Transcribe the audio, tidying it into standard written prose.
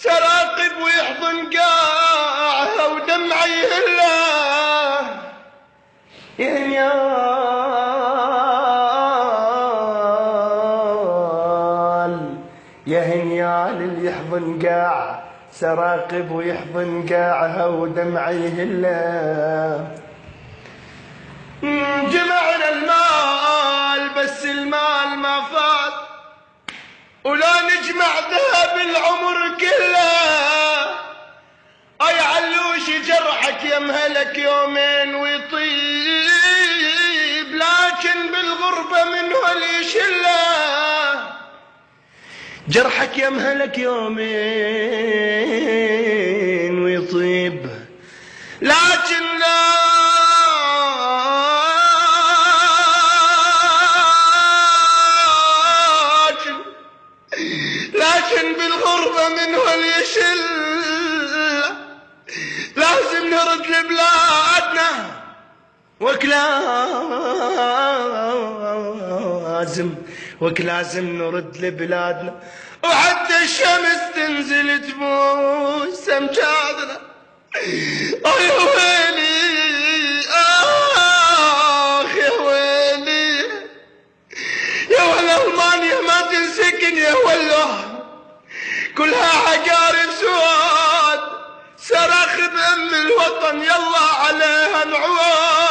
سراقب ويحضن قاعها ودمعي يهله يا هنيال اللي يحضن قاع سراقب ويحضن قاعها ودمعي يهله. جمعنا المال بس المال ما فات ولا نجمع ذهب العمر كله. اي علوش جرحك يمهلك يومين ويطيب لكن بالغربة منه اللي يشله. جرحك يمهلك يومين ويطيب لكن بالغربة منه اللي يشل. لازم نرد لبلادنا لازم نرد لبلادنا وحتى الشمس تنزل تبوس امجادنا. يا ويلي يا ويلي يا ولا المانيا ما تنسكن يا ولا كلها عقارب سواد. صرخ بأم الوطن يلا عليها نعواد.